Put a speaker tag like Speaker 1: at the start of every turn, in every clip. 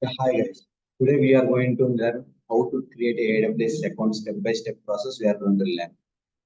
Speaker 1: Hi guys, today we are going to learn how to create a AWS account step-by-step process we are going to learn.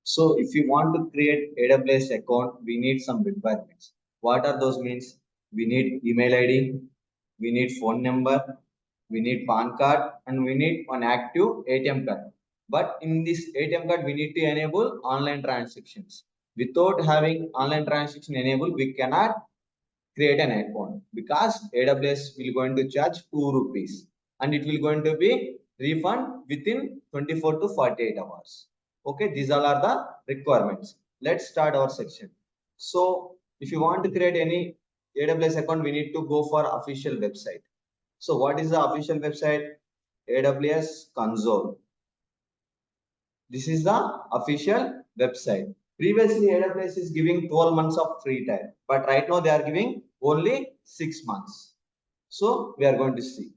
Speaker 1: So if you want to create AWS account, we need some requirements. What are those means? We need email ID, we need phone number, we need PAN card, and we need an active ATM card. But in this ATM card, we need to enable online transactions. Without having online transaction enabled, we cannot create an account because AWS will going to charge 2 rupees and it will going to be refund within 24 to 48 hours. Okay, these all are the requirements. Let's start our section. So if you want to create any AWS account, we need to go for official website. So what is the official website? AWS console. This is the official website. Previously, AWS is giving 12 months of free time, but right now they are giving only 6 months. So we are going to see.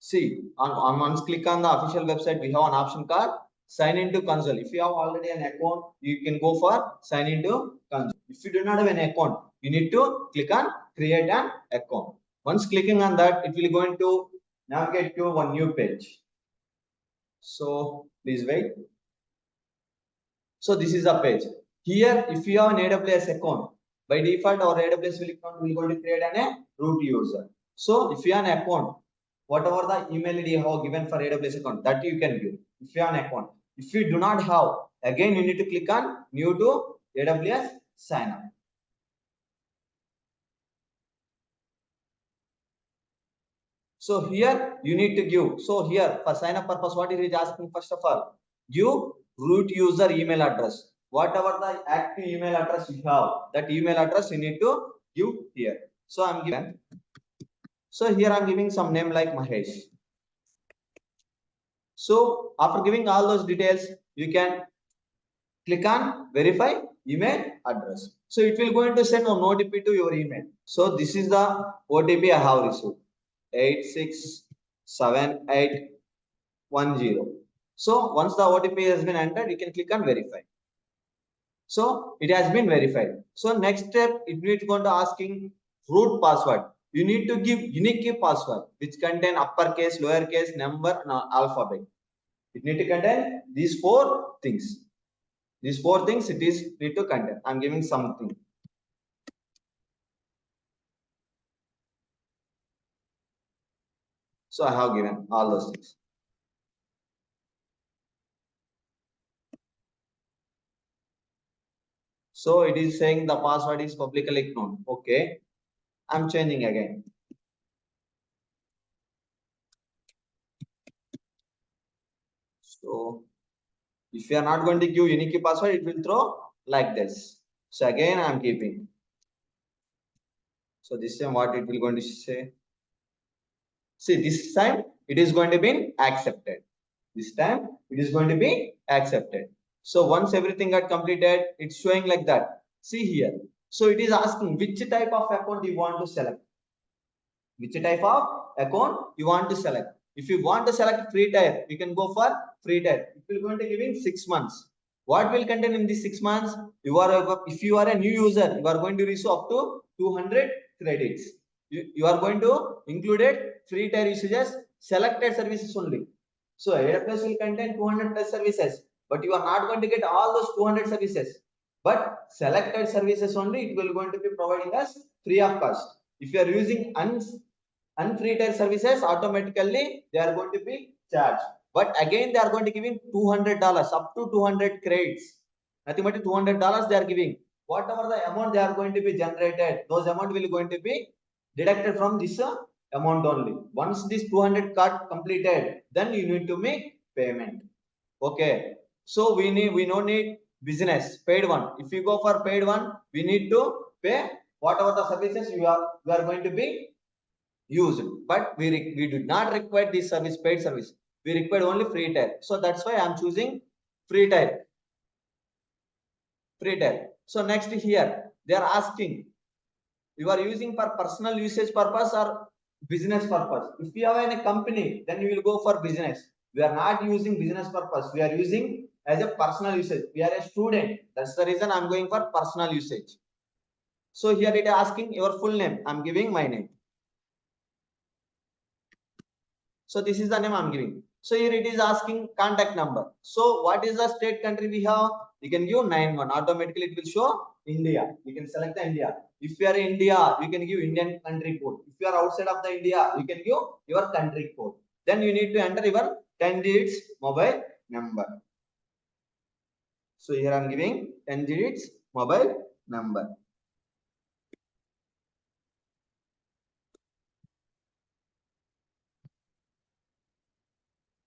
Speaker 1: See, on once click on the official website, we have an option called sign into console. If you have already an account, you can go for sign into console. If you do not have an account, you need to click on create an account. Once clicking on that, it will going to navigate to one new page. So please wait. So this is the page. Here, if you have an AWS account, by default our AWS account will going to create an root user. So if you have an account, whatever the email ID you have given for AWS account, that you can give. If you have an account. If you do not have, again you need to click on new to AWS sign up. So here you need to give. So here for sign up purpose, what it is asking first of all, give root user email address. Whatever the active email address you have, that email address you need to give here. So I'm given. So here I'm giving some name like Mahesh. So after giving all those details, you can click on verify email address. So it will going to send an OTP to your email. So this is the OTP I have received. 867810. So once the OTP has been entered, you can click on verify. So it has been verified. So next step, it will going to asking root password. You need to give unique key password which contain uppercase, lowercase, number, and alphabet. It need to contain these 4 things. These 4 things it is need to contain. I'm giving something. So I have given all those things. So it is saying the password is publicly known. Okay. I'm changing again. So if you are not going to give unique password, it will throw like this. So again, I'm keeping. So this time what it will going to say? See, this time it is going to be accepted. This time it is going to be accepted. So once everything got completed, it's showing like that. See here. So it is asking which type of account you want to select. Which type of account you want to select. If you want to select free tier, you can go for free tier. It will going to give in 6 months. What will contain in these 6 months? If you are a new user, you are going to receive up to 200 credits. You are going to include free tier usages, selected services only. So AWS will contain 200 plus services, but you are not going to get all those 200 services. But selected services only, it will going to be providing us free of cost. If you are using unfree tier services, automatically they are going to be charged. But again, they are going to give in $200 up to 200 credits. Nothing but $200 they are giving. Whatever the amount they are going to be generated, those amount will going to be deducted from this amount only. Once this 200 card completed, then you need to make payment. Okay. So we don't need business paid one. If you go for paid one, we need to pay whatever the services you are going to be used, but we do not require this service paid service. We require only free tier. So that's why I'm choosing free tier. Free tier. So next here they are asking you are using for personal usage purpose or business purpose. If you have a company, then you will go for business. We are not using business purpose. We are using as a personal usage. We are a student. That's the reason I'm going for personal usage. So here it is asking your full name. I'm giving my name. So this is the name I'm giving. So here it is asking contact number. So what is the state country we have? You can give 91. Automatically it will show India. You can select the India. If you are in India, you can give Indian country code. If you are outside of the India, you can give your country code. Then you need to enter your 10 digits mobile number. So here I'm giving 10 digits mobile number.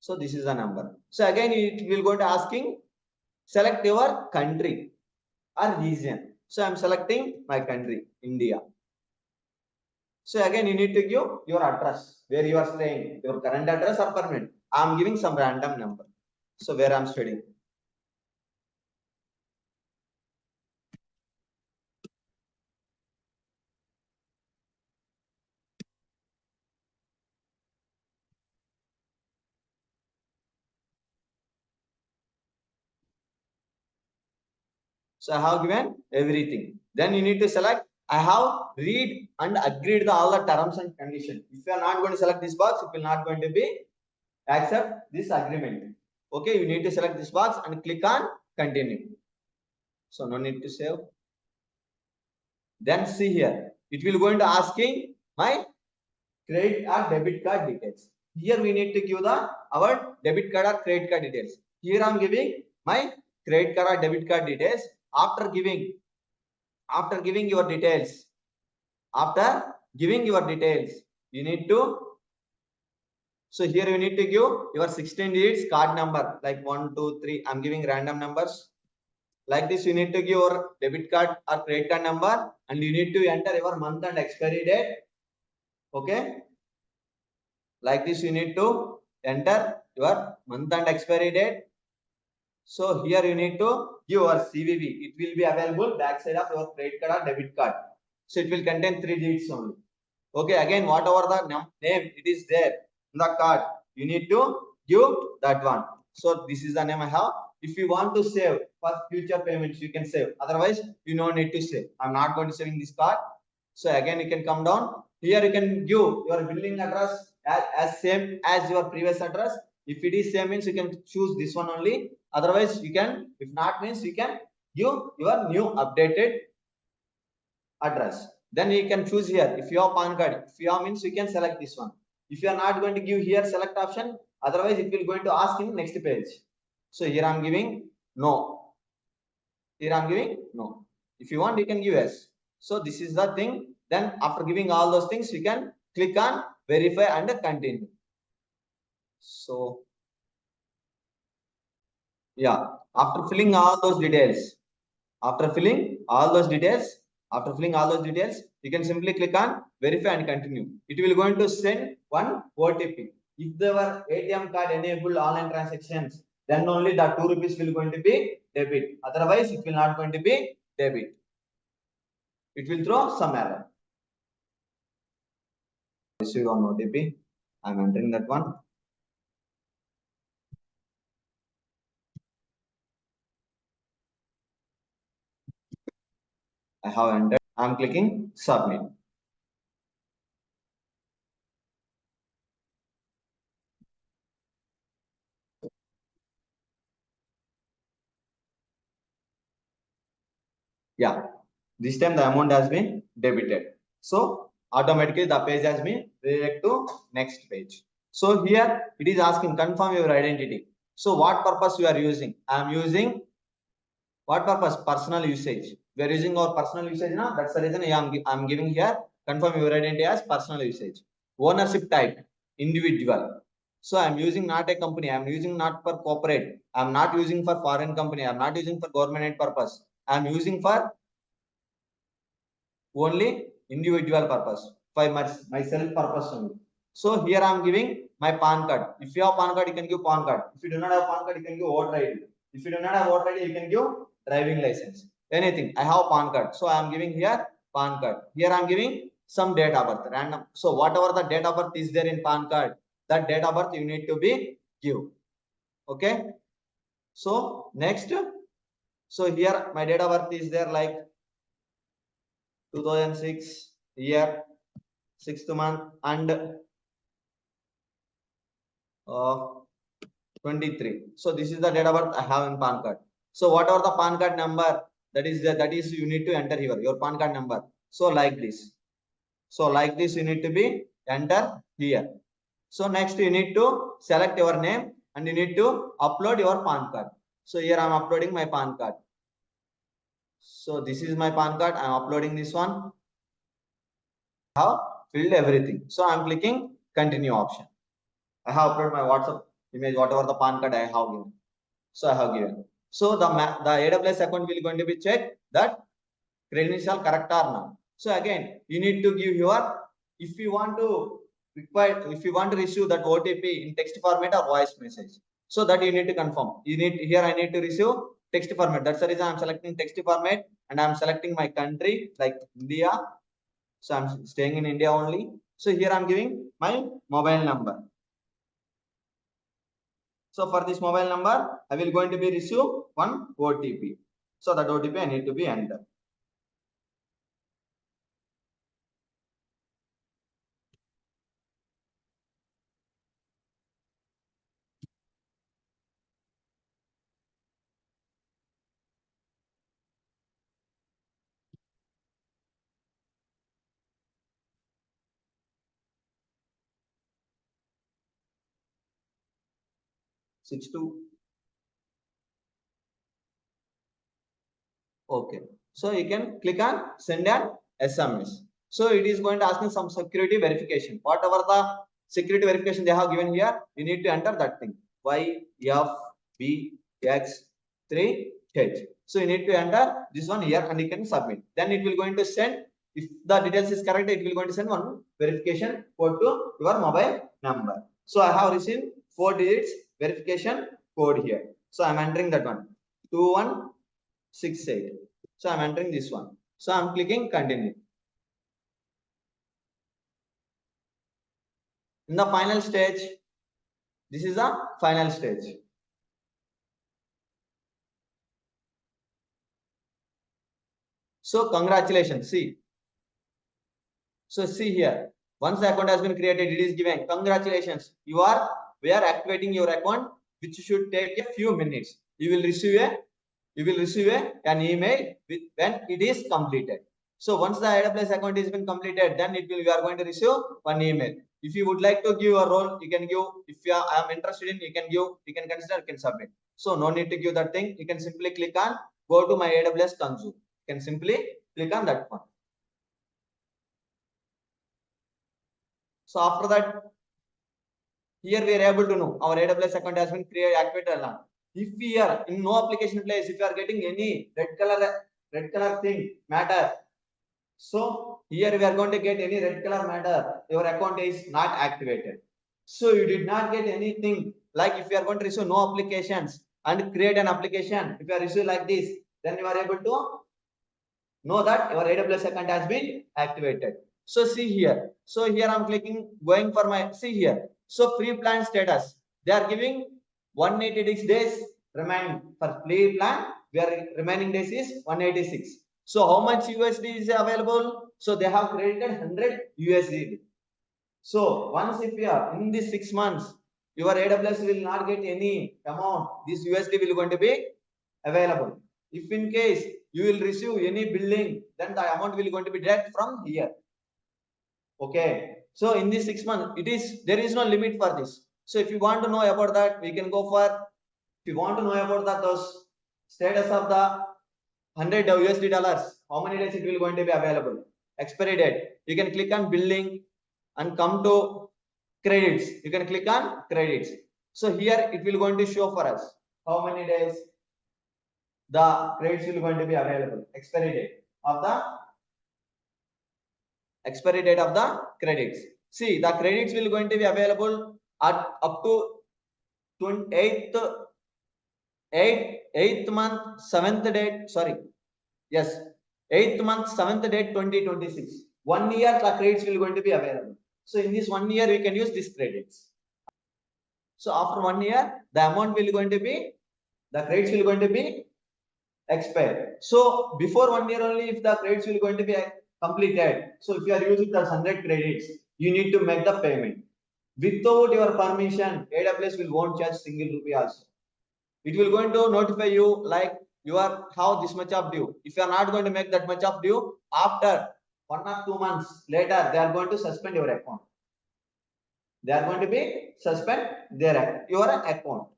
Speaker 1: So this is the number. So again it will go to asking select your country or region. So I'm selecting my country, India. So again you need to give your address where you are staying, your current address or permanent. I'm giving some random number. So where I'm studying. So I have given everything. Then you need to select. I have read and agreed the all the terms and conditions. If you are not going to select this box, it will not going to be accept this agreement. Okay, you need to select this box and click on continue. So no need to save. Then see here, it will going to asking my credit or debit card details. Here we need to give the our debit card or credit card details. Here I am giving my credit card or debit card details. After giving your details, you need to. So here you need to give your 16 digits card number like 1, 2, 3. I'm giving random numbers. Like this, you need to give your debit card or credit card number, and you need to enter your month and expiry date. Okay. Like this, you need to enter your month and expiry date. So here you need to give your CVV. It will be available backside of your credit card or debit card. So it will contain 3 digits only. Okay, again, whatever the name it is there in the card, you need to give that one. So this is the name I have. If you want to save for future payments, you can save. Otherwise, you don't need to save. I'm not going to saving this card. So again, you can come down. Here you can give your billing address as same as your previous address. If it is same means you can choose this one only. Otherwise, you can, if not means you can give your new updated address. Then you can choose here. If you have PAN card, if you have means you can select this one. If you are not going to give here select option, otherwise it will going to ask in next page. So here I'm giving no. Here I'm giving no. If you want, you can give yes. So this is the thing. Then after giving all those things, you can click on verify and continue. So yeah, after filling all those details, after filling all those details, you can simply click on verify and continue. It will going to send one OTP. If the ATM card enable online transactions, then only the 2 rupees will going to be debit. Otherwise, it will not going to be debit. It will throw some error. Received on OTP. I'm entering that one. I have entered. I'm clicking submit. Yeah, this time the amount has been debited. So automatically the page has been redirected to next page. So here it is asking confirm your identity. So what purpose you are using? I am using what purpose? Personal usage. We are using our personal usage now. That's the reason I am giving here confirm your identity as personal usage. Ownership type individual. So I am using not a company. I am using not for corporate. I am not using for foreign company. I am not using for government purpose. I am using for only individual purpose for myself purpose only. So here I am giving my PAN card. If you have PAN card, you can give PAN card. If you do not have PAN card, you can give voter ID. If you do not have voter ID, you can give driving license. Anything. I have PAN card. So I am giving here PAN card. Here I am giving some date of birth random. So whatever the date of birth is there in PAN card, that date of birth you need to be give. Okay. So next. So here my date of birth is there like 2006 year, 6th month, and 23. So this is the date of birth I have in PAN card. So whatever the PAN card number that is there, that is you need to enter here your PAN card number. So like this. So like this you need to be enter here. So next you need to select your name and you need to upload your PAN card. So here I am uploading my PAN card. So this is my PAN card. I am uploading this one. I have filled everything. So I am clicking continue option. I have uploaded my WhatsApp image, whatever the PAN card I have given. So I have given. So the AWS account will going to be checked that credential correct or not. So again, you need to give your, if you want to receive that OTP in text format or voice message. So that you need to confirm. You need here I need to receive text format. That's the reason I'm selecting text format and I'm selecting my country like India. So I'm staying in India only. So here I'm giving my mobile number. So for this mobile number, I will going to be receive one OTP. So that OTP I need to be entered. Six two. Okay. So you can click on send an SMS. So it is going to ask me some security verification. Whatever the security verification they have given here, you need to enter that thing. YFBX3H. So you need to enter this one here and you can submit. Then it will going to send, if the details is correct, it will going to send one verification code to your mobile number. So I have received 4 digits verification code here. So I'm entering that one. 2168. So I'm entering this one. So I'm clicking continue. In the final stage, this is the final stage. So congratulations. See. So see here. Once the account has been created, it is given. Congratulations. We are activating your account, which should take a few minutes. You will receive an email with when it is completed. So once the AWS account has been completed, then you are going to receive one email. If you would like to give a role, you can give. If I am interested in, you can give, you can consider, you can submit. So no need to give that thing. You can simply click on go to my AWS console. You can simply click on that one. So after that, here we are able to know our AWS account has been activated or not. If we are in no application place, if you are getting any red color thing matter, so here we are going to get any red color matter, your account is not activated. So you did not get anything, like if you are going to receive no applications and create an application, if you are receive like this, then you are able to know that your AWS account has been activated. So see here. So here I'm clicking, going for my, see here. So free plan status. They are giving 186 days remaining for free plan. We are remaining days is 186. So how much USD is available? So they have credited 100 USD. So once if you are in these 6 months, your AWS will not get any amount. This USD will going to be available. If in case you will receive any billing, then the amount will going to be direct from here. Okay. So in these 6 months, there is no limit for this. So if you want to know about that, we can go for, if you want to know about that, those status of the 100 USD dollars, how many days it will going to be available, expiry date, you can click on billing and come to credits. You can click on credits. So here it will going to show for us how many days the credits will going to be available, expiry date of the credits. See, the credits will going to be available at up to 28th 8th month 7th date, sorry, yes, 8th month 7th date 2026. 1 year the credits will going to be available. So in this 1 year we can use these credits. So after 1 year the amount will going to be, the credits will going to be expired. So before 1 year only, if the credits will going to be completed. So if you are using the 100 credits, you need to make the payment. Without your permission, AWS will won't charge single rupee also. It will going to notify you like you are how this much of due. If you are not going to make that much of due, after 1 or 2 months later, they are going to suspend your account. They are going to be suspend your account.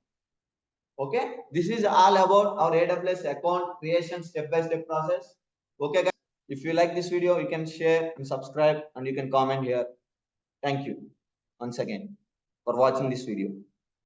Speaker 1: Okay, this is all about our AWS account creation step-by-step process. Okay, guys, if you like this video, you can share and subscribe, and you can comment here. Thank you once again for watching this video.